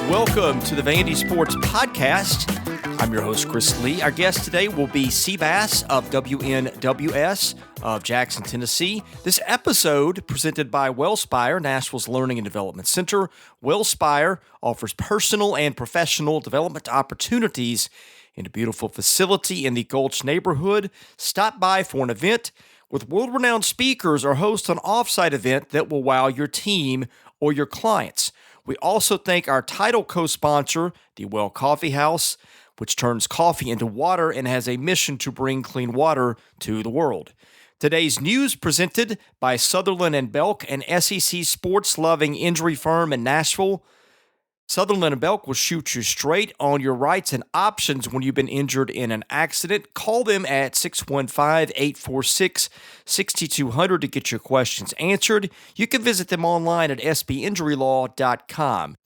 Welcome to the Vandy Sports Podcast. I'm your host, Chris Lee. Our guest today will be Seabass of WNWS of Jackson, Tennessee. This episode presented by Wellspire, Nashville's Learning and Development Center. Wellspire offers personal and professional development opportunities in a beautiful facility in the Gulch neighborhood. Stop by for an event with world-renowned speakers or host an off-site event that will wow your team or your clients. We also thank our title co-sponsor, the Well Coffee House, which turns coffee into water and has a mission to bring clean water to the world. Today's news presented by Sutherland & Belk, an SEC sports-loving injury firm in Nashville. Sutherland & Belk will shoot you straight on your rights and options when you've been injured in an accident. Call them at 615-846-6200 to get your questions answered. You can visit them online at sbinjurylaw.com.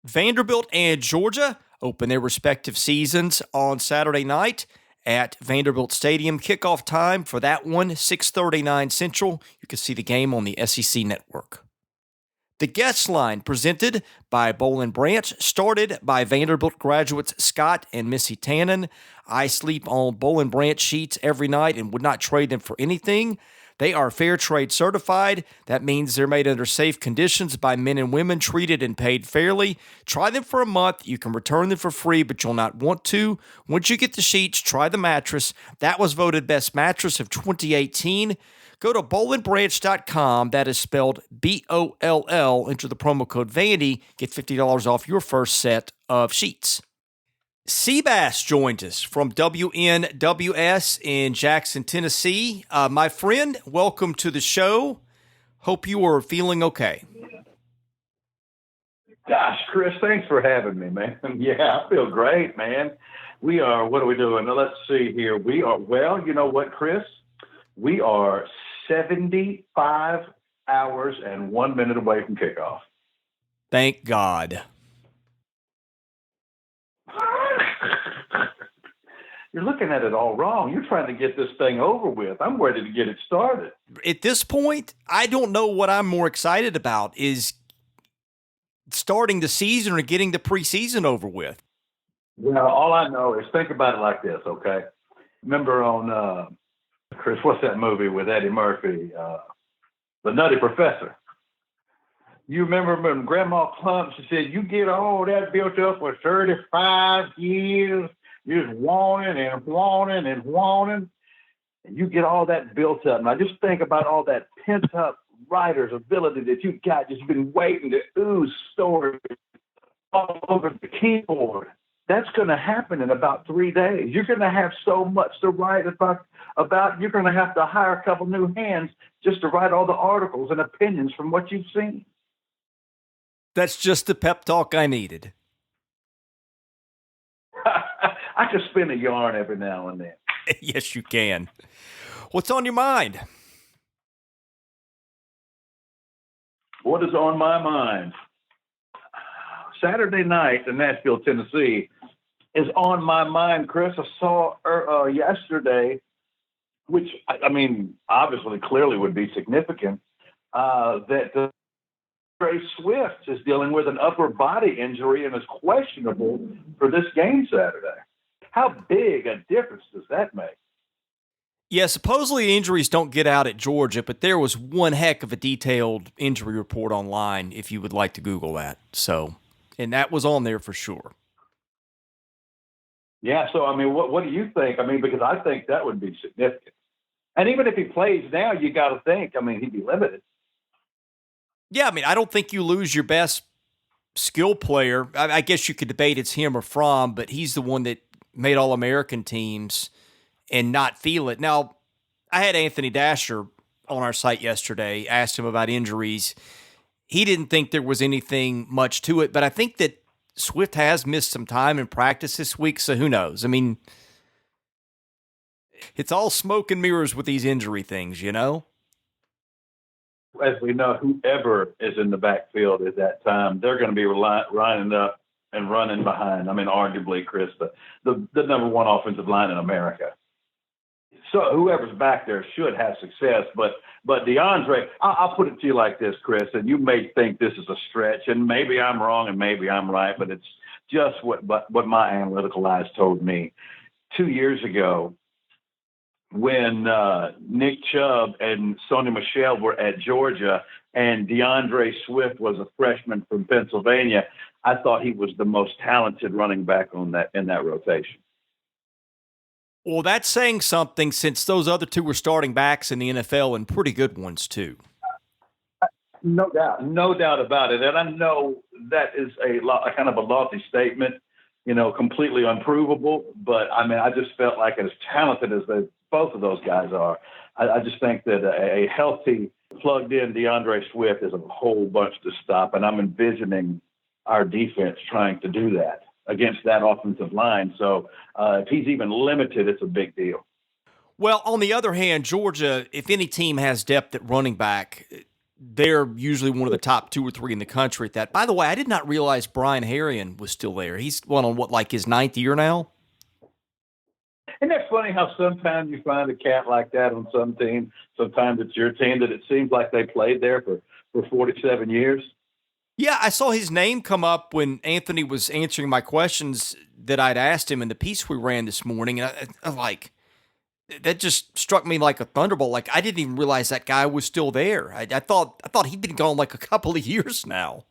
Vanderbilt and Georgia open their respective seasons on Saturday night at Vanderbilt Stadium. Kickoff time for that one, 6:39 Central. You can see the game on the SEC Network. The guest line presented by Boll & Branch, started by Vanderbilt graduates Scott and Missy Tannen. I sleep on Boll & Branch sheets every night and would not trade them for anything. They are fair trade certified. That means they're made under safe conditions by men and women, treated and paid fairly. Try them for a month. You can return them for free, but you'll not want to. Once you get the sheets, try the mattress. That was voted best mattress of 2018. Go to bollandbranch.com. That is spelled B-O-L-L. Enter the promo code Vandy. Get $50 off your first set of sheets. Seabass joins us from WNWS in Jackson, Tennessee. My friend, welcome to the show. Hope you are feeling okay. Gosh, Chris, thanks for having me, man. Yeah, I feel great, man. We are, what are we doing? Now, let's see here. We are, well, you know what, Chris? We are 75 hours and 1 minute away from kickoff. Thank God. You're looking at it all wrong. You're trying to get this thing over with. I'm ready to get it started. At this point, I don't know what I'm more excited about, is starting the season or getting the preseason over with. Well, all I know is think about it like this, okay? Remember on, Chris, what's that movie with Eddie Murphy? The Nutty Professor. You remember when Grandma Clump, she said, you get all that built up for 35 years, just wanting and wanting and wanting, and you get all that built up. And I just think about all that pent-up writer's ability that you've got, just been waiting to ooze stories all over the keyboard. That's going to happen in about 3 days. You're going to have so much to write about. You're going to have to hire a couple new hands just to write all the articles and opinions from what you've seen. That's just the pep talk I needed. I can spin a yarn every now and then. Yes, you can. What's on your mind? What is on my mind? Saturday night in Nashville, Tennessee is on my mind, Chris. I saw yesterday, which, I mean, obviously clearly would be significant, that Trey Swift is dealing with an upper body injury and is questionable for this game Saturday. How big a difference does that make? Yeah, supposedly injuries don't get out at Georgia, but there was one heck of a detailed injury report online if you would like to Google that. So, and that was on there for sure. Yeah, so, I mean, what do you think? I mean, because I think that would be significant. And even if he plays now, you got to think, I mean, he'd be limited. Yeah, I mean, I don't think you lose your best skill player. I guess you could debate it's him or Fromm, but he's the one that made All-American teams and not feel it. Now, I had Anthony Dasher on our site yesterday, asked him about injuries. He didn't think there was anything much to it, but I think that Swift has missed some time in practice this week, so who knows? I mean, it's all smoke and mirrors with these injury things, you know? As we know, whoever is in the backfield at that time, they're going to be lining up and running behind. I mean, arguably, Chris, the number one offensive line in America. So whoever's back there should have success. But DeAndre, I'll put it to you like this, Chris, and you may think this is a stretch, and maybe I'm wrong and maybe I'm right, but it's just what my analytical eyes told me. 2 years ago, when Nick Chubb and Sony Michel were at Georgia and DeAndre Swift was a freshman from Pennsylvania, I thought he was the most talented running back in that rotation. Well, that's saying something since those other two were starting backs in the NFL and pretty good ones too. No doubt about it. And I know that is a kind of a lofty statement, completely unprovable. But I mean, I just felt like as talented as both of those guys are, I just think that a healthy, plugged-in DeAndre Swift is a whole bunch to stop. And I'm envisioning our defense trying to do that against that offensive line. So if he's even limited, it's a big deal. Well, on the other hand, Georgia, if any team has depth at running back, they're usually one of the top 2 or 3 in the country at that. By the way, I did not realize Brian Harrion was still there. He's on like his 9th year now? Isn't that funny how sometimes you find a cat like that on some team, sometimes it's your team, that it seems like they played there for 47 years? Yeah, I saw his name come up when Anthony was answering my questions that I'd asked him in the piece we ran this morning. And I like, that just struck me like a thunderbolt. Like, I didn't even realize that guy was still there. I thought he'd been gone like a couple of years now.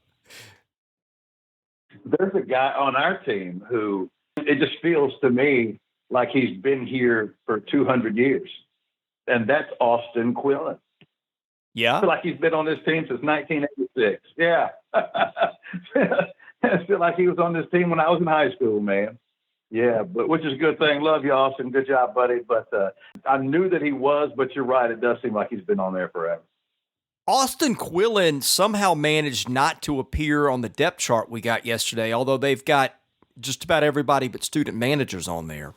There's a guy on our team who it just feels to me like he's been here for 200 years. And that's Austin Quillen. Yeah. I feel like he's been on this team since 1986. Yeah. I feel like he was on this team when I was in high school, man. Yeah, but which is a good thing. Love you, Austin. Good job, buddy. But I knew that he was, but you're right. It does seem like he's been on there forever. Austin Quillen somehow managed not to appear on the depth chart we got yesterday, although they've got just about everybody but student managers on there.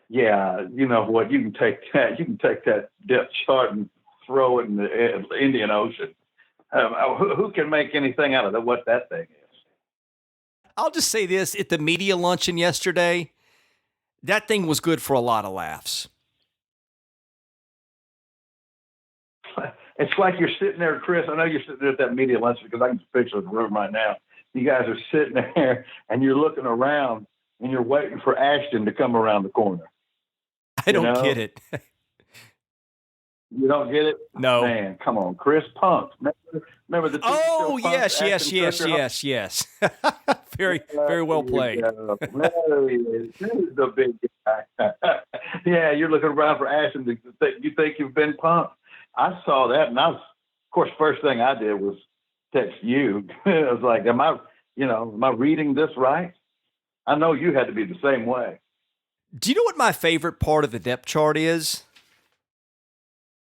Yeah, you know what? You can take that depth chart and throw it in the Indian Ocean. Who can make anything out of what that thing is? I'll just say this. At the media luncheon yesterday, that thing was good for a lot of laughs. It's like you're sitting there, Chris. I know you're sitting there at that media luncheon because I can picture the room right now. You guys are sitting there and you're looking around and you're waiting for Ashton to come around the corner. I don't get it. You don't get it? No. Man, come on. Chris Punk. Remember the Oh, Punk, yes. Very well played. There he is. This is the big guy. Yeah, you're looking around for Ashton. You think you've been punked. I saw that, and of course, first thing I did was text you. I was like, am I reading this right? I know you had to be the same way. Do you know what my favorite part of the depth chart is?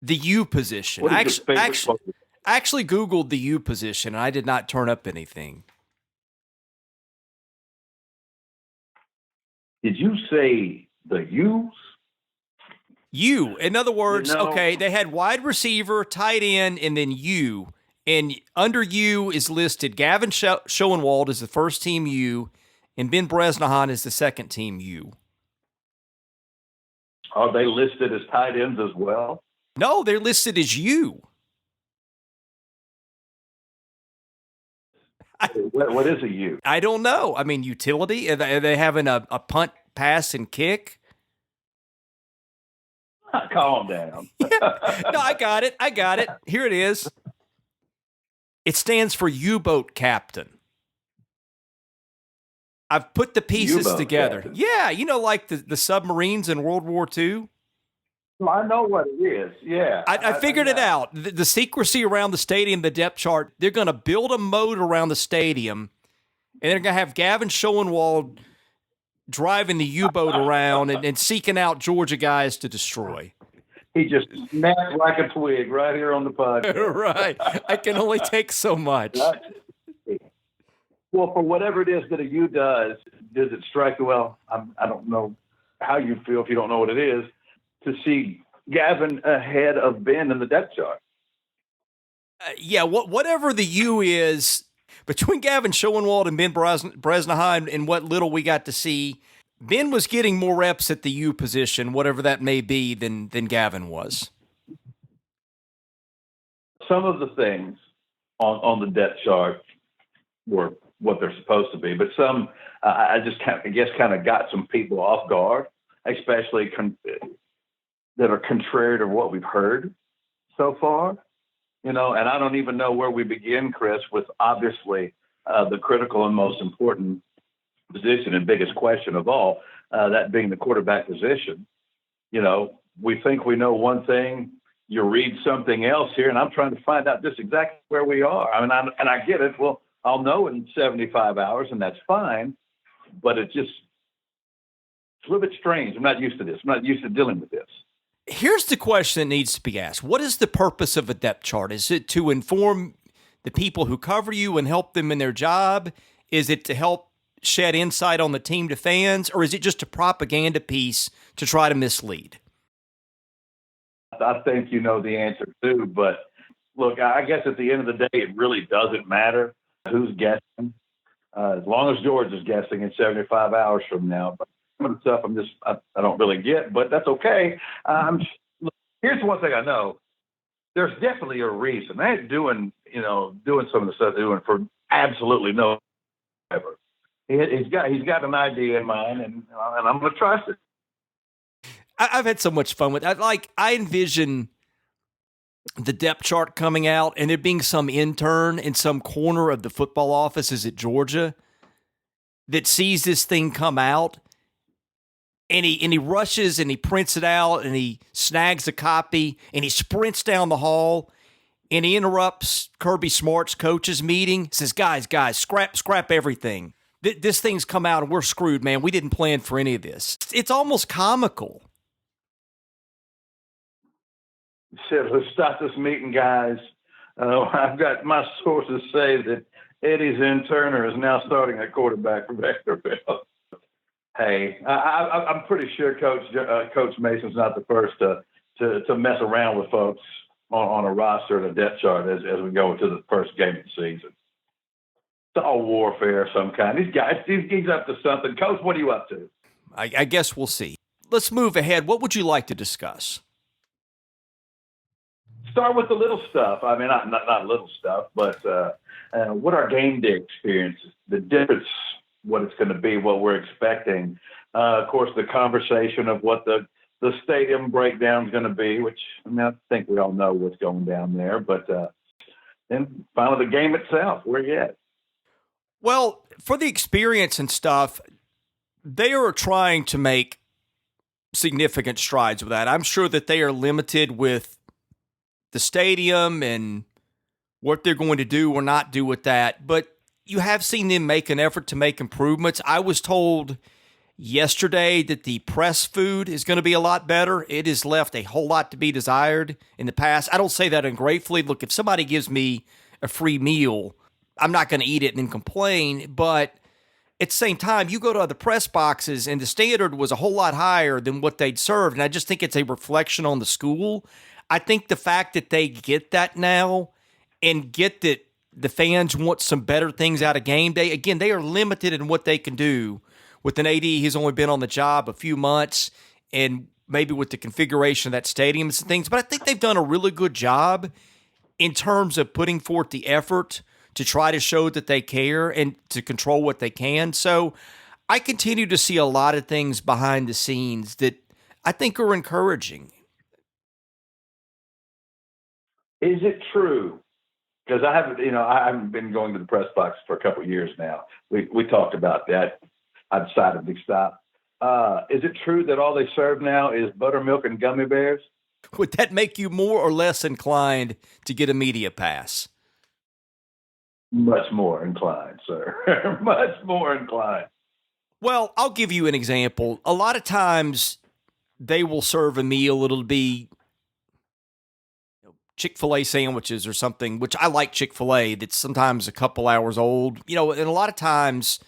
The U position. What I is your favorite part? actually Googled the U position, and I did not turn up anything. Did you say the U's? U. In other words, okay, they had wide receiver, tight end, and then U. And under U is listed Gavin Schoenwald as the first team U, and Ben Bresnahan is the second team U. Are they listed as tight ends as well? No, they're listed as U. What is a U? I don't know. I mean, utility? Are they having a punt, pass, and kick? Calm down. Yeah. No, I got it. Here it is. It stands for U-boat captain. I've put the pieces U-boat together. captain. Yeah, like the submarines in World War II. Well, I know what it is. Yeah. I figured it out. The secrecy around the stadium, the depth chart, they're going to build a moat around the stadium, and they're going to have Gavin Schoenwald driving the U-boat around and seeking out Georgia guys to destroy. He just snapped like a twig right here on the podcast. Right. I can only take so much. Well, for whatever it is that a U does it strike you? Well, I don't know how you feel if you don't know what it is, to see Gavin ahead of Ben in the depth chart. Yeah, whatever the U is, between Gavin Schoenwald and Ben Bresnahan and what little we got to see, Ben was getting more reps at the U position, whatever that may be, than Gavin was. Some of the things on the depth chart were what they're supposed to be, but some I just kind of got some people off guard, especially that are contrary to what we've heard so far. And I don't even know where we begin, Chris, with obviously the critical and most important position and biggest question of all, that being the quarterback position. We think we know one thing, you read something else here, and I'm trying to find out just exactly where we are. I mean, I get it. Well, I'll know in 75 hours, and that's fine, but it's a little bit strange. I'm not used to this. I'm not used to dealing with this. Here's the question that needs to be asked. What is the purpose of a depth chart? Is it to inform the people who cover you and help them in their job? Is it to help shed insight on the team to fans? Or is it just a propaganda piece to try to mislead? I think you know the answer too, but look, I guess at the end of the day, it really doesn't matter who's guessing. As long as George is guessing in 75 hours from now. But some of the stuff I don't really get, but that's okay. Here's one thing I know. There's definitely a reason. I ain't doing some of the stuff they're doing for absolutely no ever. He's got an idea in mind, and I'm going to trust it. I've had so much fun with it. I envision the depth chart coming out and there being some intern in some corner of the football offices at Georgia that sees this thing come out, and he rushes and he prints it out and he snags a copy and he sprints down the hall and he interrupts Kirby Smart's coaches meeting, says, guys, scrap everything. This thing's come out and we're screwed, man. We didn't plan for any of this. It's almost comical. Said, let's stop this meeting, guys. I've got my sources say that Eddie's interner is now starting at quarterback for Vanderbilt. Hey, I'm pretty sure Coach Mason's not the first to mess around with folks on a roster and a depth chart as we go into the first game of the season. It's all warfare of some kind. These guys, he's up to something. Coach, what are you up to? I guess we'll see. Let's move ahead. What would you like to discuss? Start with the little stuff. I mean, not little stuff, but what our game day experience, the difference, what it's going to be, what we're expecting. Of course, the conversation of what the stadium breakdown is going to be, which I think we all know what's going down there. But then finally, the game itself, where you at? Well, for the experience and stuff, they are trying to make significant strides with that. I'm sure that they are limited with the stadium and what they're going to do or not do with that. But you have seen them make an effort to make improvements. I was told yesterday that the press food is going to be a lot better. It has left a whole lot to be desired in the past. I don't say that ungratefully. Look, if somebody gives me a free meal, I'm not going to eat it and then complain. But at the same time, you go to other press boxes and the standard was a whole lot higher than what they'd served. And I just think it's a reflection on the school. I think the fact that they get that now and get that the fans want some better things out of game day. Again, they are limited in what they can do with an AD who's only been on the job a few months and maybe with the configuration of that stadium and some things. But I think they've done a really good job in terms of putting forth the effort to try to show that they care and to control what they can. So I continue to see a lot of things behind the scenes that I think are encouraging. Is it true? Because I haven't been going to the press box for a couple of years now. We talked about that. I decided to stop. Is it true that all they serve now is buttermilk and gummy bears? Would that make you more or less inclined to get a media pass? Much more inclined, sir. Much more inclined. Well, I'll give you an example. A lot of times they will serve a meal. It'll be Chick-fil-A sandwiches or something, which I like Chick-fil-A, that's sometimes a couple hours old. And a lot of times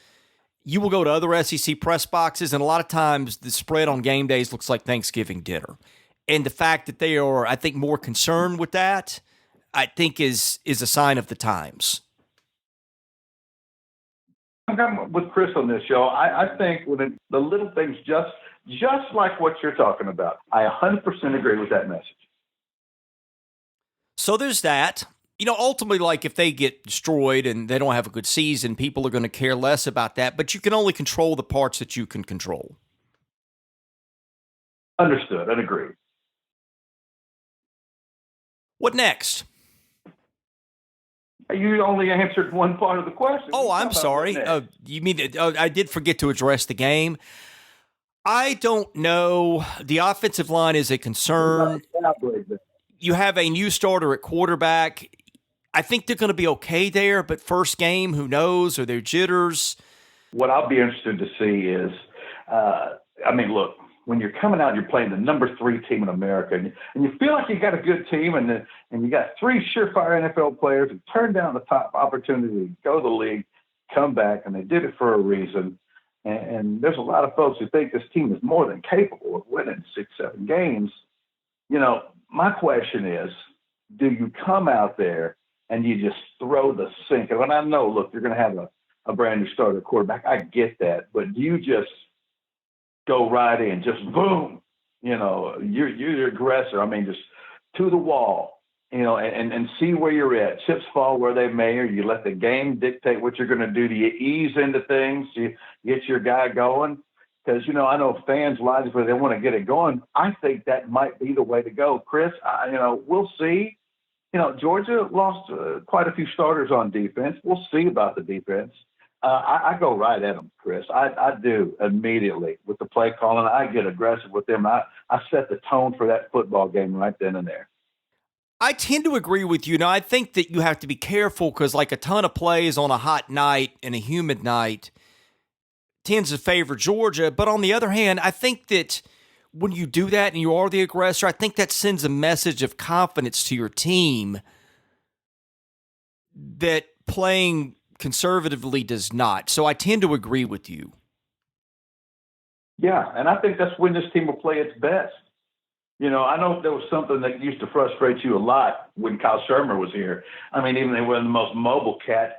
you will go to other SEC press boxes, and a lot of times the spread on game days looks like Thanksgiving dinner. And the fact that they are, I think, more concerned with that, I think is a sign of the times. I'm with Chris on this, y'all. I think the little things, just like what you're talking about, I 100% agree with that message. So there's that. Ultimately, like if they get destroyed and they don't have a good season, people are going to care less about that, but you can only control the parts that you can control. Understood and agreed. What next? You only answered one part of the question. Oh, I'm sorry. You mean I did forget to address the game. I don't know. The offensive line is a concern. You have a new starter at quarterback. I think they're going to be okay there, but first game, who knows? Are there jitters? What I'll be interested to see is, look, when you're coming out, you're playing the number 3 team in America, and you feel like you got a good team, and you got 3 surefire NFL players who turned down the top opportunity to go to the league, come back, and they did it for a reason. And there's a lot of folks who think this team is more than capable of winning 6, 7 games. My question is, do you come out there and you just throw the sink? And I know, look, you're going to have a brand new starter quarterback. I get that. But do you just go right in, just boom? You're the aggressor. Just to the wall, and see where you're at. Chips fall where they may, or you let the game dictate what you're going to do. Do you ease into things? Do you get your guy going? Because, I know fans logically, they want to get it going. I think that might be the way to go. Chris, we'll see. Georgia lost quite a few starters on defense. We'll see about the defense. I go right at them, Chris. I do immediately with the play calling. I get aggressive with them. I set the tone for that football game right then and there. I tend to agree with you. Now, I think that you have to be careful because like a ton of plays on a hot night and a humid night tends to favor Georgia. But on the other hand, I think that when you do that and you are the aggressor, I think that sends a message of confidence to your team that playing conservatively does not. So I tend to agree with you. Yeah, and I think that's when this team will play its best. I know there was something that used to frustrate you a lot when Kyle Shermer was here. Even though he wasn't the most mobile cat,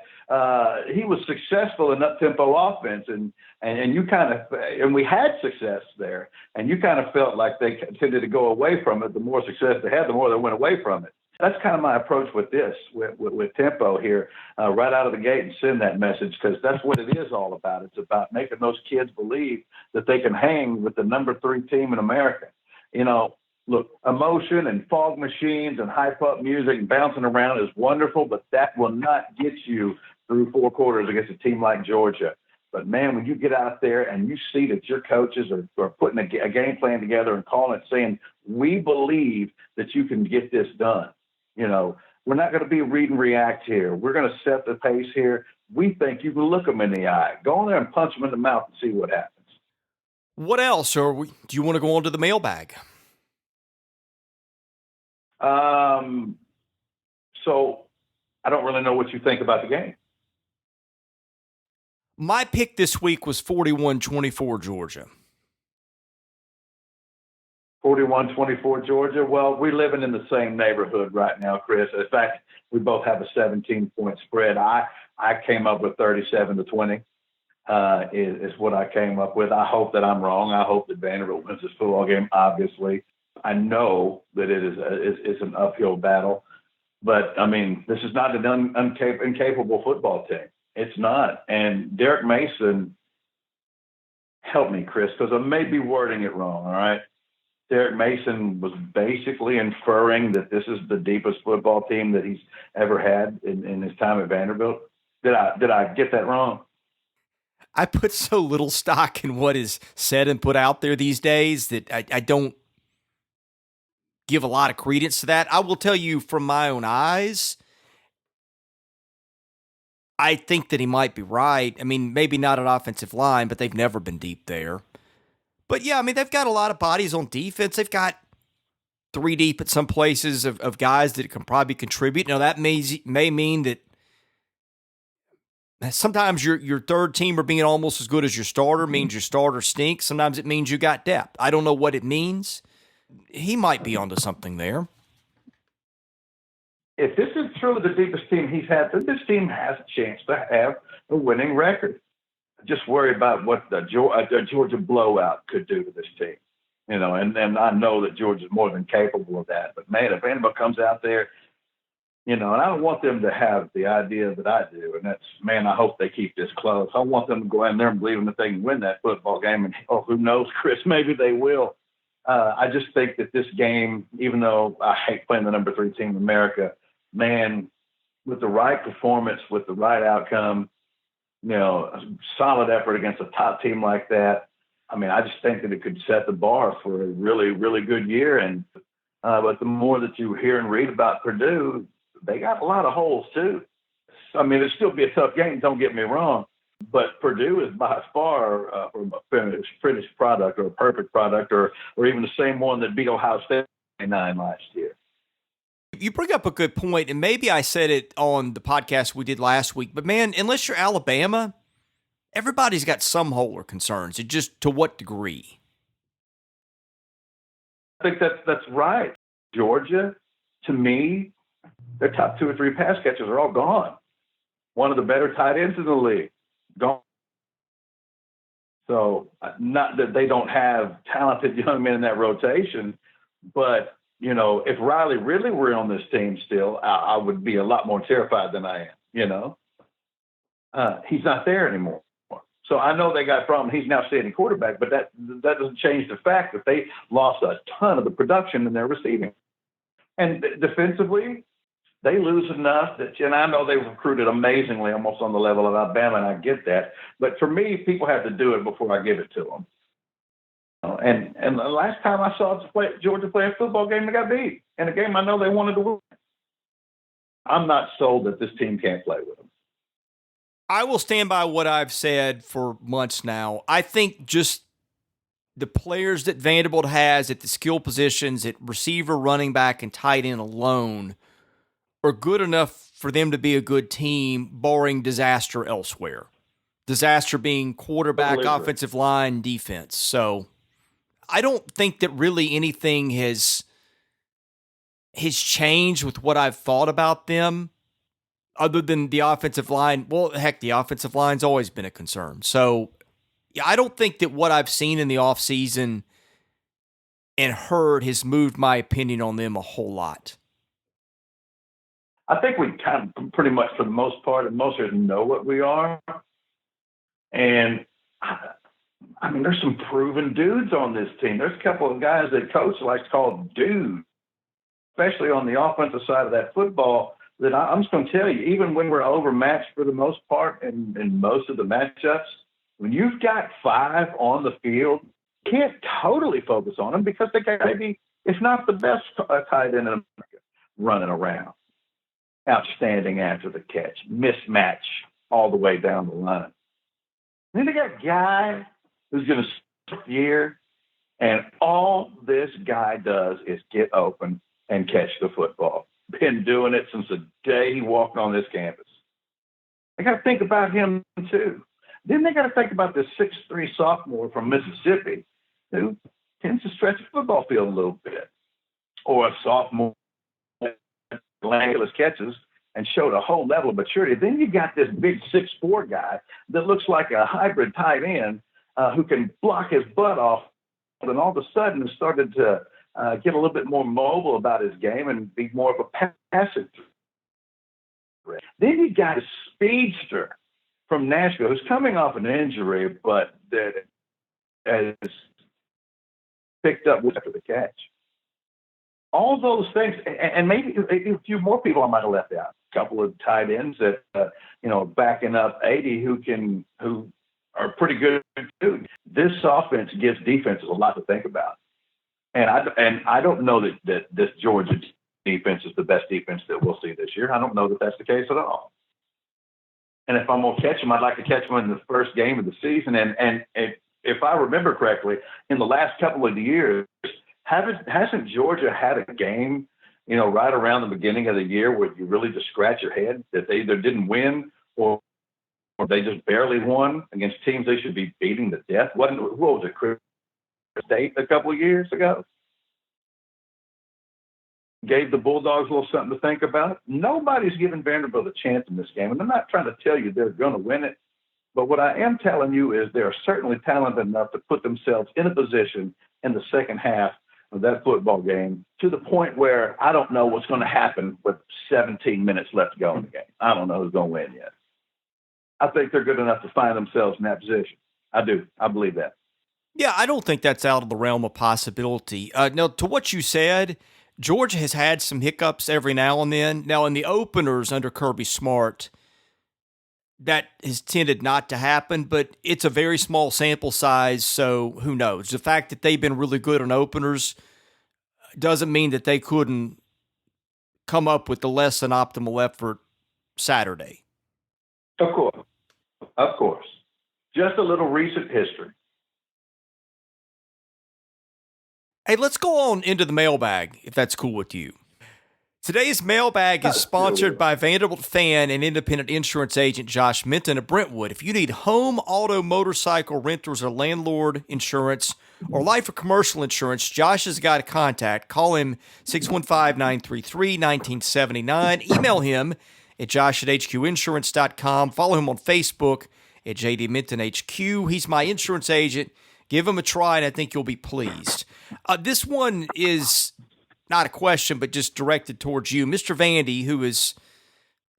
he was successful in up-tempo offense, and you and we had success there, and you kind of felt like they tended to go away from it. The more success they had, the more they went away from it. That's kind of my approach with this, with tempo here, right out of the gate, and send that message, because that's what it is all about. It's about making those kids believe that they can hang with the number 3 team in America. Look, emotion and fog machines and hype-up music and bouncing around is wonderful, but that will not get you through 4 quarters against a team like Georgia. But, man, when you get out there and you see that your coaches are putting a game plan together and calling it, saying, we believe that you can get this done. We're not going to be read and react here. We're going to set the pace here. We think you can look them in the eye. Go in there and punch them in the mouth and see what happens. What else? Do you want to go on to the mailbag? So I don't really know what you think about the game. My pick this week was 41-24 Georgia. 41-24 Georgia. Well, we're living in the same neighborhood right now, Chris. In fact, we both have a 17-point spread. I came up with 37-20 is what I came up with. I hope that I'm wrong. I hope that Vanderbilt wins this football game, obviously. I know that it is an uphill battle, but this is not an incapable football team. It's not. And Derek Mason, help me, Chris, because I may be wording it wrong. All right. Derek Mason was basically inferring that this is the deepest football team that he's ever had in his time at Vanderbilt. Did I get that wrong? I put so little stock in what is said and put out there these days that I don't give a lot of credence to that. I will tell you from my own eyes, I think that he might be right. Maybe not an offensive line, but they've never been deep there. But yeah, they've got a lot of bodies on defense. They've got 3 deep at some places of guys that can probably contribute. Now that may mean that sometimes your third teamer being almost as good as your starter means your starter stinks. Sometimes it means you got depth. I don't know what it means. He might be onto something there. If this is truly the deepest team he's had, then this team has a chance to have a winning record. just worry about what the Georgia blowout could do to this team. And I know that Georgia's more than capable of that. But, man, if Vanderbilt comes out there, and I don't want them to have the idea that I do, and that's, man, I hope they keep this close. I want them to go in there and believe that they can win that football game. And, who knows, Chris, maybe they will. I just think that this game, even though I hate playing the number 3 team in America, man, with the right performance, with the right outcome, a solid effort against a top team like that, I mean, I just think that it could set the bar for a really, really good year. And but the more that you hear and read about Purdue, they got a lot of holes too. I mean, it'll still be a tough game, don't get me wrong, but Purdue is by far a finished product or a perfect product or even the same one that beat Ohio State 9 last year. You bring up a good point, and maybe I said it on the podcast we did last week, but man, unless you're Alabama, everybody's got some hole or concerns. It's just to what degree? I think that's right. Georgia, to me, their top 2 or 3 pass catchers are all gone. One of the better tight ends in the league, gone. So not that they don't have talented young men in that rotation, but, if Riley really were on this team still, I would be a lot more terrified than I am, He's not there anymore. So I know they got a problem. He's now standing quarterback, but that doesn't change the fact that they lost a ton of the production in their receiving. And defensively, they lose enough that, and I know they've recruited amazingly, almost on the level of Alabama, and I get that. But for me, people have to do it before I give it to them. And the last time I saw Georgia play a football game, they got beat. In a game I know they wanted to win. I'm not sold that this team can't play with them. I will stand by what I've said for months now. I think just the players that Vanderbilt has at the skill positions, at receiver, running back, and tight end alone are good enough for them to be a good team, barring disaster elsewhere. Disaster being quarterback, offensive line, defense. So I don't think that really anything has changed with what I've thought about them other than the offensive line. Well, heck, the offensive line's always been a concern. So yeah, I don't think that what I've seen in the offseason and heard has moved my opinion on them a whole lot. I think we kind of pretty much, for the most part, and most of us know what we are. And I mean, there's some proven dudes on this team. There's a couple of guys that coach likes to call dudes, especially on the offensive side of that football, that I'm just going to tell you, even when we're overmatched for the most part in most of the matchups, when you've got 5 on the field, you can't totally focus on them because they got maybe, if not the best tight end in America, running around. Outstanding after the catch, mismatch all the way down the line. Then they got a guy who's going to start the year, and all this guy does is get open and catch the football. Been doing it since the day he walked on this campus. They got to think about him too. Then they got to think about this 6'3" sophomore from Mississippi who tends to stretch the football field a little bit, or a sophomore catches and showed a whole level of maturity. Then you got this big 6'4" guy that looks like a hybrid tight end who can block his butt off, and all of a sudden has started to get a little bit more mobile about his game and be more of a passive threat. Then you got a speedster from Nashville who's coming off an injury, but that has picked up after the catch. All those things, and maybe a few more people I might have left out. A couple of tight ends that, backing up 80 who are pretty good too. This offense gives defenses a lot to think about. And I don't know that this Georgia defense is the best defense that we'll see this year. I don't know that that's the case at all. And if I'm going to catch them, I'd like to catch them in the first game of the season. And if I remember correctly, in the last couple of years, hasn't Georgia had a game, right around the beginning of the year where you really just scratch your head that they either didn't win or they just barely won against teams they should be beating to death? What was it, Chris State a couple of years ago? Gave the Bulldogs a little something to think about. Nobody's giving Vanderbilt a chance in this game, and I'm not trying to tell you they're going to win it, But what I am telling you is they're certainly talented enough to put themselves in a position in the second half of that football game to the point where I don't know what's going to happen with 17 minutes left to go in the game. I don't know who's going to win yet. I think they're good enough to find themselves in that position. I do. I believe that. Yeah, I don't think that's out of the realm of possibility. Now, to what you said, Georgia has had some hiccups every now and then. Now, in the openers under Kirby Smart, that has tended not to happen, but it's a very small sample size, so who knows? The fact that they've been really good on openers doesn't mean that they couldn't come up with the less than optimal effort Saturday. Of course. Of course. Just a little recent history. Hey, let's go on into the mailbag, if that's cool with you. Today's mailbag is sponsored by Vanderbilt fan and independent insurance agent Josh Minton of Brentwood. If you need home, auto, motorcycle renters, or landlord insurance, or life or commercial insurance, Josh has got a contact. Call him 615-933-1979. Email him at josh@hqinsurance.com. Follow him on Facebook at JD Minton HQ. He's my insurance agent. Give him a try, and I think you'll be pleased. This one is not a question, but just directed towards you. Mr. Vandy, who is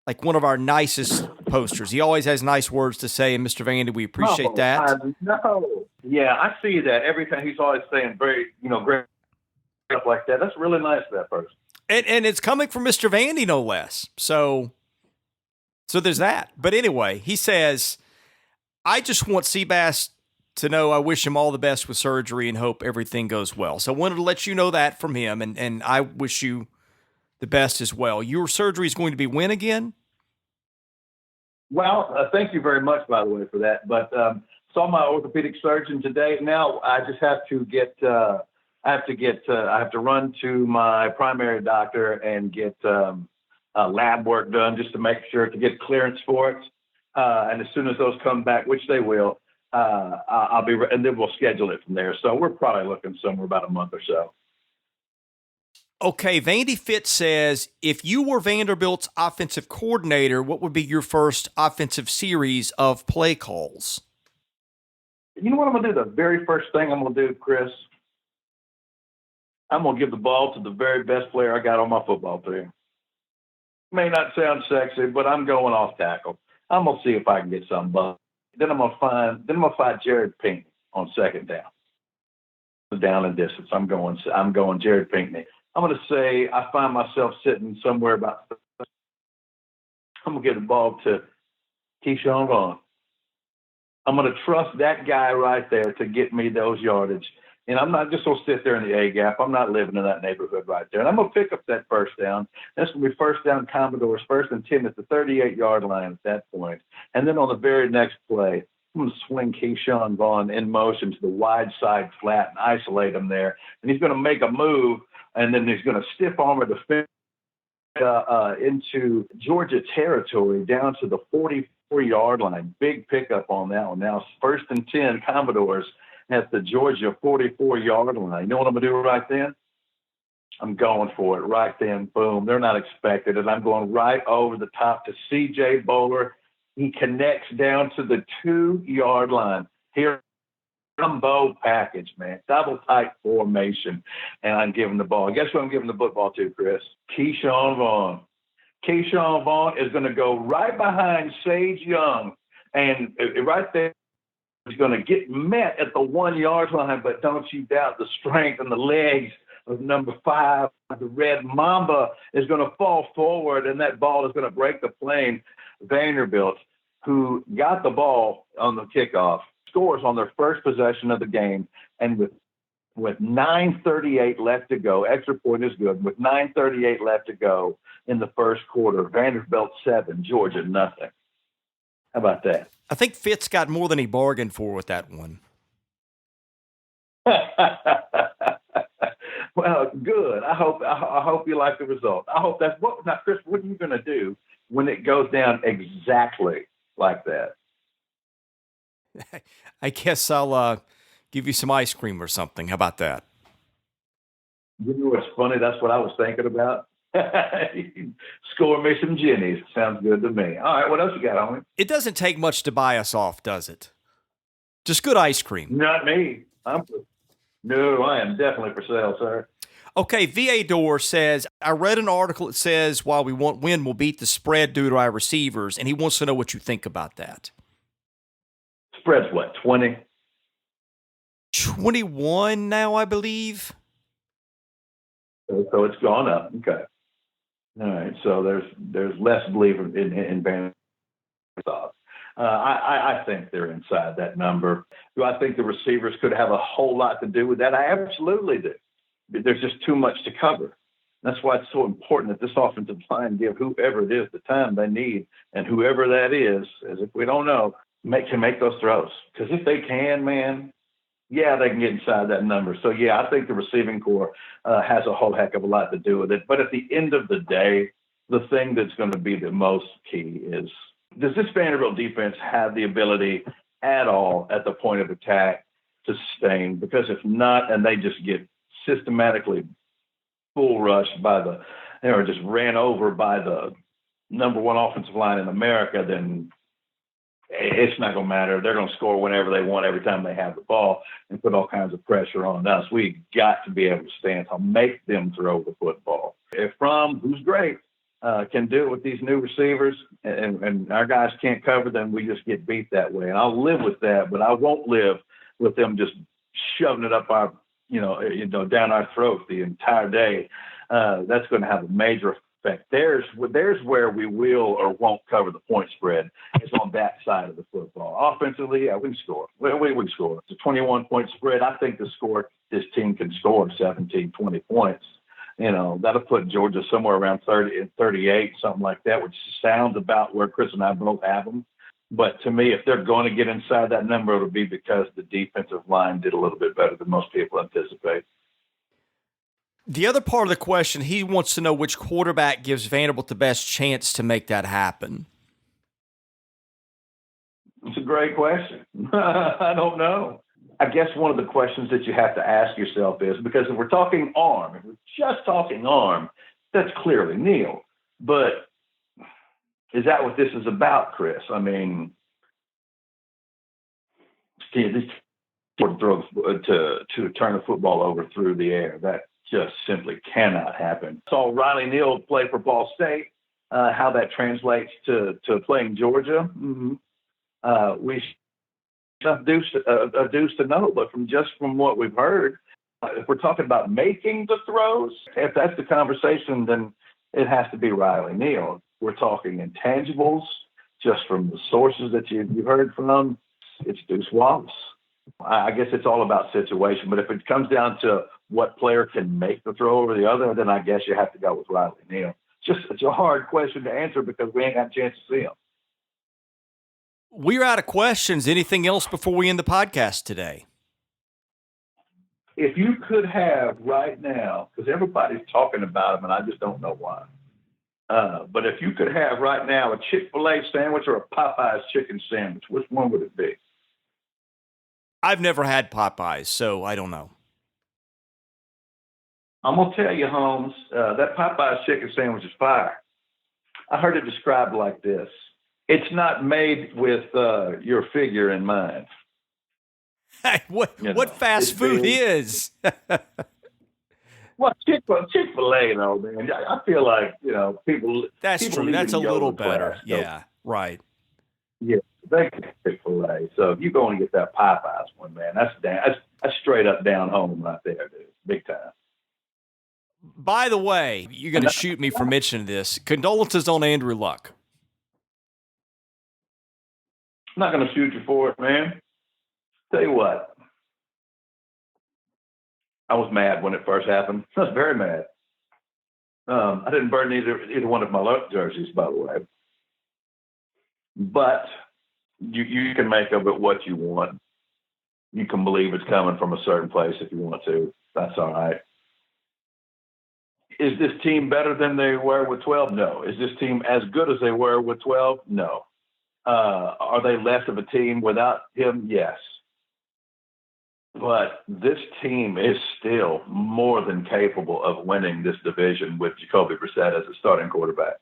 like one of our nicest posters. He always has nice words to say, and Mr. Vandy, we appreciate that. No. Yeah, I see that. Everything he's always saying great stuff like that. That's really nice of that person. And it's coming from Mr. Vandy, no less. So there's that. But anyway, he says, I just want Seabass to know I wish him all the best with surgery and hope everything goes well. So I wanted to let you know that from him, and I wish you the best as well. Your surgery is going to be when again? Well, thank you very much, by the way, for that. But saw my orthopedic surgeon today. Now I just have to I have to run to my primary doctor and get lab work done just to make sure to get clearance for it. And as soon as those come back, which they will, I'll be, and then we'll schedule it from there. So we're probably looking somewhere about a month or so. Okay, Vandy Fitz says, if you were Vanderbilt's offensive coordinator, what would be your first offensive series of play calls? You know what I'm going to do? The very first thing I'm going to do, Chris, I'm going to give the ball to the very best player I got on my football team. May not sound sexy, but I'm going off tackle. I'm going to see if I can get some ball. Then I'm gonna find Jared Pinkney on second down. Down and distance. I'm going Jared Pinkney. I'm gonna say I find myself sitting somewhere about. I'm gonna give the ball to Keyshawn Vaughn. I'm gonna trust that guy right there to get me those yardage. And I'm not just gonna sit there in the A gap. I'm not living in that neighborhood right there. And I'm gonna pick up that first down. That's gonna be first down Commodores, 1st and 10 at the 38-yard line at that point. And then on the very next play, I'm gonna swing Keyshawn Vaughn in motion to the wide side flat and isolate him there. And he's gonna make a move, and then he's gonna stiff arm a defense into Georgia territory down to the 44-yard line. Big pickup on that one. Now 1st and 10 Commodores at the Georgia 44-yard line. You know what I'm going to do right then? I'm going for it right then. Boom. They're not expected. And I'm going right over the top to C.J. Bowler. He connects down to the 2-yard line. Here, combo package, man. Double tight formation. And I'm giving the ball. Guess who I'm giving the football to, Chris? Keyshawn Vaughn. Keyshawn Vaughn is going to go right behind Sage Young. And right there, he's going to get met at the 1-yard line, but don't you doubt the strength and the legs of number 5. The Red Mamba is going to fall forward, and that ball is going to break the plane. Vanderbilt, who got the ball on the kickoff, scores on their first possession of the game, and with 9:38 left to go, extra point is good. With 9:38 left to go in the first quarter, Vanderbilt 7, Georgia nothing. How about that? I think Fitz got more than he bargained for with that one. Well, good. I hope you like the result. I hope that's what. Now, Chris, what are you going to do when it goes down exactly like that? I guess I'll give you some ice cream or something. How about that? You know what's funny? That's what I was thinking about. Score me some Jennies. Sounds good to me. All right, what else you got on me? It doesn't take much to buy us off, does it? Just good ice cream. Not me. No, I am definitely for sale, sir. Okay, VA Door says, I read an article that says while we won't win, we'll beat the spread due to our receivers, and he wants to know what you think about that. Spread's what, 20? 21 now, I believe. So it's gone up. Okay. All right. So there's less belief in Vanderbilt. I think they're inside that number. Do I think the receivers could have a whole lot to do with that? I absolutely do. There's just too much to cover. That's why it's so important that this offensive line give whoever it is the time they need, and whoever that is, as if we don't know, can make those throws. Because if they can, man, yeah, they can get inside that number. So, yeah, I think the receiving core has a whole heck of a lot to do with it. But at the end of the day, the thing that's going to be the most key is, does this Vanderbilt defense have the ability at all at the point of attack to sustain? Because if not, and they just get systematically bull rushed by or just ran over by the number one offensive line in America, then it's not going to matter. They're going to score whenever they want every time they have the ball and put all kinds of pressure on us. We got to be able to stand to make them throw the football. If Fromm, who's great, can do it with these new receivers and our guys can't cover, then we just get beat that way. And I'll live with that, but I won't live with them just shoving it up our, down our throat the entire day. That's going to have a major effect. There's where we will or won't cover the point spread. It's on that side of the football. Offensively, yeah, we can score. We can score. It's a 21-point spread. I think this team can score 17, 20 points. That'll put Georgia somewhere around 30 and 38, something like that, which sounds about where Chris and I both have them. But to me, if they're going to get inside that number, it'll be because the defensive line did a little bit better than most people anticipate. The other part of the question, he wants to know which quarterback gives Vanderbilt the best chance to make that happen. It's a great question. I don't know. I guess one of the questions that you have to ask yourself is, because if we're talking arm, if we're just talking arm, that's clearly Neal. But is that what this is about, Chris? I mean, to turn the football over through the air, that just simply cannot happen. Saw Riley Neal play for Ball State, how that translates to playing Georgia. Mm-hmm. We a deuce to know, but from what we've heard, if we're talking about making the throws, if that's the conversation, then it has to be Riley Neal. We're talking intangibles, just from the sources that you've heard from. It's Deuce Wallace. I guess it's all about situation, but if it comes down to what player can make the throw over the other, then I guess you have to go with Riley Neal. It's a hard question to answer because we ain't got a chance to see him. We're out of questions. Anything else before we end the podcast today? If you could have right now, because everybody's talking about him and I just don't know why, but if you could have right now a Chick-fil-A sandwich or a Popeye's chicken sandwich, which one would it be? I've never had Popeyes, so I don't know. I'm going to tell you, Holmes, that Popeye's chicken sandwich is fire. I heard it described like this. It's not made with your figure in mind. Hey, what fast food is? Well, Chick-fil-A, though, man. I feel like, people. That's people true. That's a little better. Class, yeah, right. Yeah, they get Chick-fil-A. So if you go and get that Popeyes one, man, that's straight up down home right there, dude. Big time. By the way, you're going to shoot me for mentioning this. Condolences on Andrew Luck. I'm not going to shoot you for it, man. Tell you what. I was mad when it first happened. I was very mad. I didn't burn either one of my Luck jerseys, by the way. But you can make of it what you want. You can believe it's coming from a certain place if you want to. That's all right. Is this team better than they were with 12? No. Is this team as good as they were with 12? No. Are they less of a team without him? Yes. But this team is still more than capable of winning this division with Jacoby Brissett as a starting quarterback.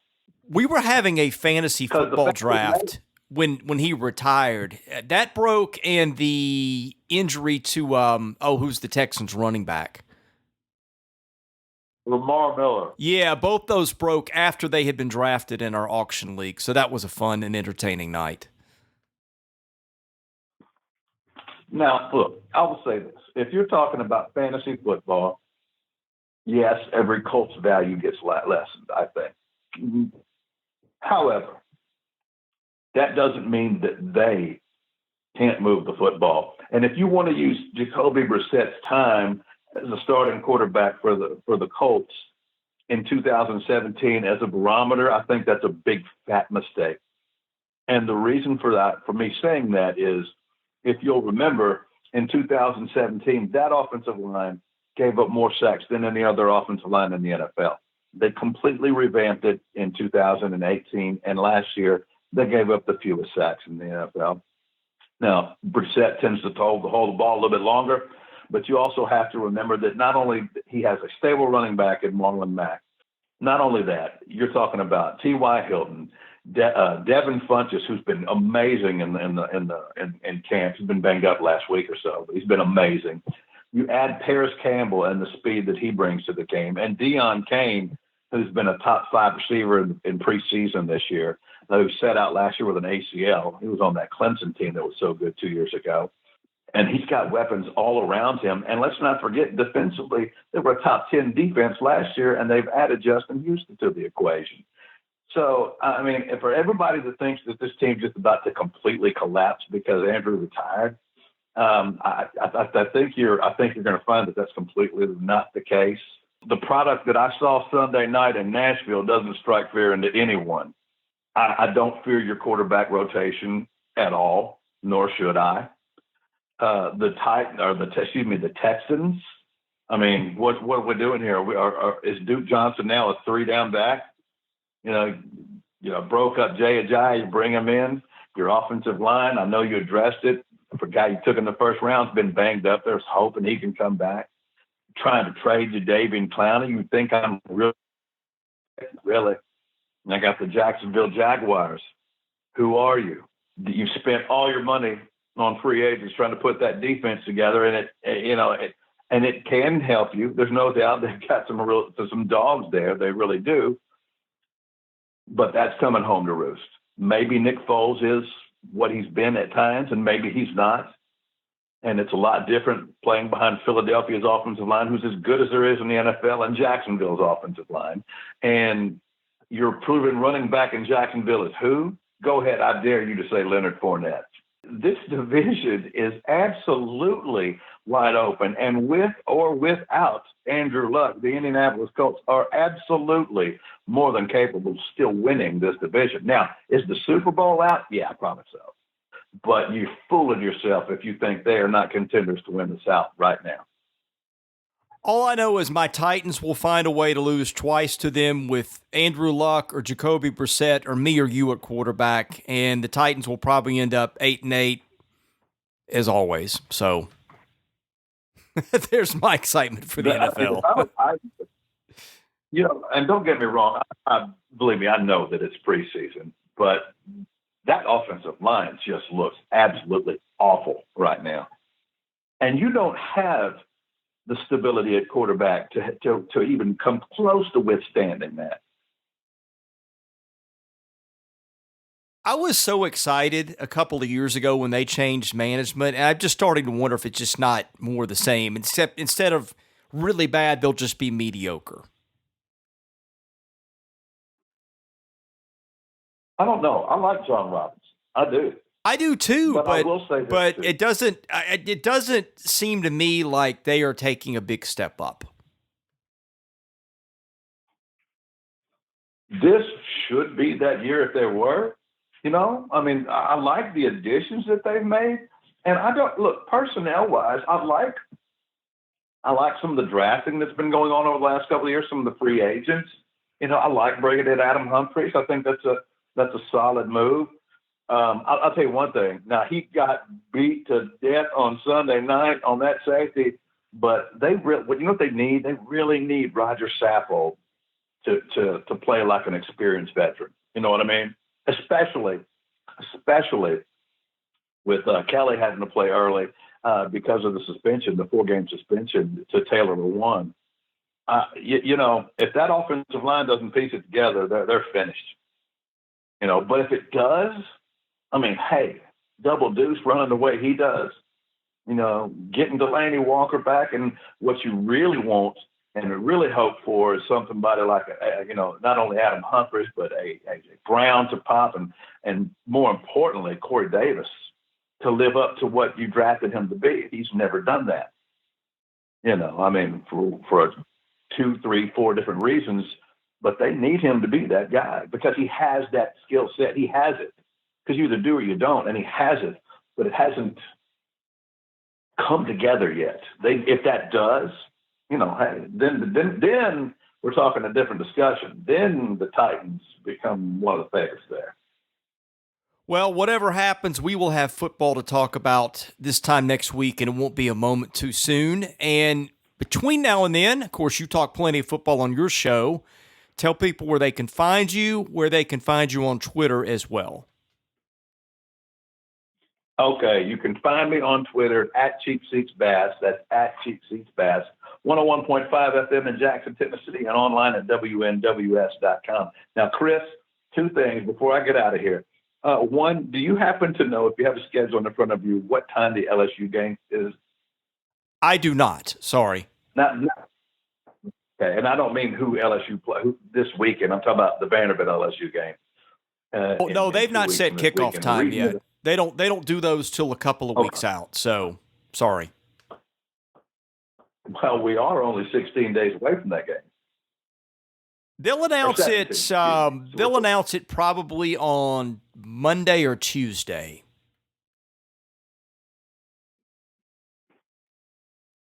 We were having a fantasy football draft when he retired. That broke, and the injury to who's the Texans running back? Lamar Miller. Yeah, both those broke after they had been drafted in our auction league. So that was a fun and entertaining night. Now, look, I will say this. If you're talking about fantasy football, yes, every Colts value gets lessened, I think. However, that doesn't mean that they can't move the football. And if you want to use Jacoby Brissett's time as a starting quarterback for the Colts in 2017 as a barometer, I think that's a big, fat mistake. And the reason for that, for me saying that, is if you'll remember, in 2017, that offensive line gave up more sacks than any other offensive line in the NFL. They completely revamped it in 2018, and last year they gave up the fewest sacks in the NFL. Now, Brissett tends to hold the ball a little bit longer, but you also have to remember that not only he has a stable running back in Marlon Mack, not only that, you're talking about T.Y. Hilton, Devin Funchess, who's been amazing in camp. He's been banged up last week or so, but he's been amazing. You add Paris Campbell and the speed that he brings to the game, and Deion Kane, who's been a top 5 receiver in preseason this year, who sat out last year with an ACL. He was on that Clemson team that was so good 2 years ago. And he's got weapons all around him. And let's not forget, defensively, they were a top 10 defense last year, and they've added Justin Houston to the equation. So, I mean, for everybody that thinks that this team's just about to completely collapse because Andrew retired, I think you're going to find that that's completely not the case. The product that I saw Sunday night in Nashville doesn't strike fear into anyone. I don't fear your quarterback rotation at all, nor should I. The Texans. I mean, what are we doing here? Is Duke Johnson now a 3-down back? You know, broke up Jay Ajayi, you bring him in. Your offensive line, I know you addressed it. For a guy you took in the first round, has been banged up. There's hoping he can come back. Trying to trade you Davian Clowney. You think I'm really? And I got the Jacksonville Jaguars. Who are you? You've spent all your money on free agents trying to put that defense together, and it can help you. There's no doubt they've got some dogs there. They really do. But that's coming home to roost. Maybe Nick Foles is what he's been at times, and maybe he's not. And it's a lot different playing behind Philadelphia's offensive line, who's as good as there is in the NFL, and Jacksonville's offensive line. And your proven running back in Jacksonville is who? Go ahead. I dare you to say Leonard Fournette. This division is absolutely wide open, and with or without Andrew Luck, the Indianapolis Colts are absolutely more than capable of still winning this division. Now, is the Super Bowl out? Yeah, I promise so. But you're fooling yourself if you think they are not contenders to win the South right now. All I know is my Titans will find a way to lose twice to them with Andrew Luck or Jacoby Brissett or me or you at quarterback, and the Titans will probably end up 8-8 as always. So there's my excitement for the NFL. And don't get me wrong. Believe me, I know that it's preseason, but that offensive line just looks absolutely awful right now. And you don't have the stability at quarterback to even come close to withstanding that. I was so excited a couple of years ago when they changed management, and I'm just starting to wonder if it's just not more the same. Except instead of really bad, they'll just be mediocre. I don't know. I like John Robbins. I do. I do too, but I will say this too. It doesn't seem to me like they are taking a big step up. This should be that year if there were. I mean, I like the additions that they've made, and I don't look personnel-wise. I like some of the drafting that's been going on over the last couple of years. Some of the free agents. I like bringing in Adam Humphries. I think that's a solid move. I'll tell you one thing. Now, he got beat to death on Sunday night on that safety, but you know what they need? They really need Roger Saffold to play like an experienced veteran. You know what I mean? Especially with Kelly having to play early because of the suspension, the 4-game suspension to Taylor Lewan. You know, if that offensive line doesn't piece it together, they're finished. You know, but if it does, I mean, hey, Double Deuce running the way he does, you know, getting Delaney Walker back, and what you really want and really hope for is somebody like, you know, not only Adam Humphries, but a Brown to pop, and more importantly, Corey Davis to live up to what you drafted him to be. He's never done that. You know, I mean, for 2, 3, 4 different reasons, but they need him to be that guy because he has that skill set. He has it, because you either do or you don't, and he has it, but it hasn't come together yet. If that does, you know, hey, then we're talking a different discussion. Then the Titans become one of the favorites there. Well, whatever happens, we will have football to talk about this time next week, and it won't be a moment too soon. And between now and then, of course, you talk plenty of football on your show. Tell people where they can find you on Twitter as well. Okay, you can find me on Twitter at Cheap Seats Bass. That's at Cheap Seats Bass. 101.5 FM in Jackson, Tennessee, and online at WNWS.com. Now, Chris, 2 things before I get out of here. One, do you happen to know, if you have a schedule in front of you, what time the LSU game is? I do not. Sorry. Okay, and I don't mean who LSU play this weekend. I'm talking about the Vanderbilt LSU game. No, they've not set kickoff time yet. They don't do those till a couple of weeks out. So sorry. Well, we are only 16 days away from that game. They'll announce it. They'll announce it probably on Monday or Tuesday.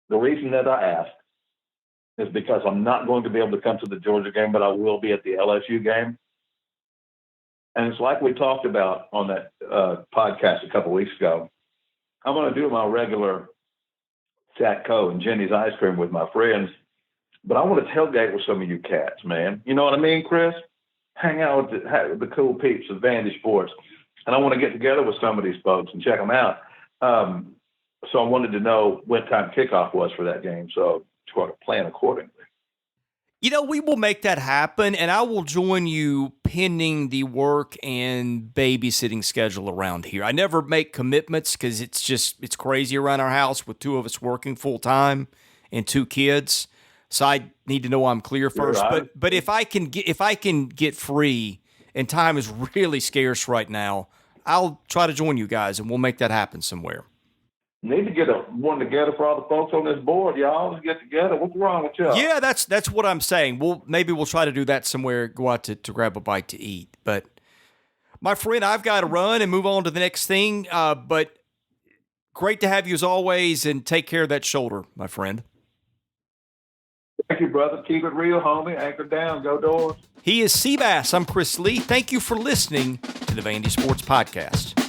The reason that I asked is because I'm not going to be able to come to the Georgia game, but I will be at the LSU game. And it's like we talked about on that podcast a couple weeks ago. I'm going to do my regular Satco and Jenny's ice cream with my friends, but I want to tailgate with some of you cats, man. You know what I mean, Chris? Hang out with the cool peeps of Vandy Sports. And I want to get together with some of these folks and check them out. So I wanted to know what time kickoff was for that game, so to plan accordingly. You know, we will make that happen, and I will join you pending the work and babysitting schedule around here. I never make commitments because it's crazy around our house with 2 of us working full time and 2 kids. So I need to know I'm clear first. Right. But if I can get free, and time is really scarce right now, I'll try to join you guys, and we'll make that happen somewhere. Need to get one together for all the folks on this board, y'all. Let's get together. What's wrong with y'all? Yeah, that's what I'm saying. Maybe we'll try to do that somewhere, go out to grab a bite to eat. But, my friend, I've got to run and move on to the next thing. But great to have you as always, and take care of that shoulder, my friend. Thank you, brother. Keep it real, homie. Anchor down. Go Doors. He is Seabass. I'm Chris Lee. Thank you for listening to the Vandy Sports Podcast.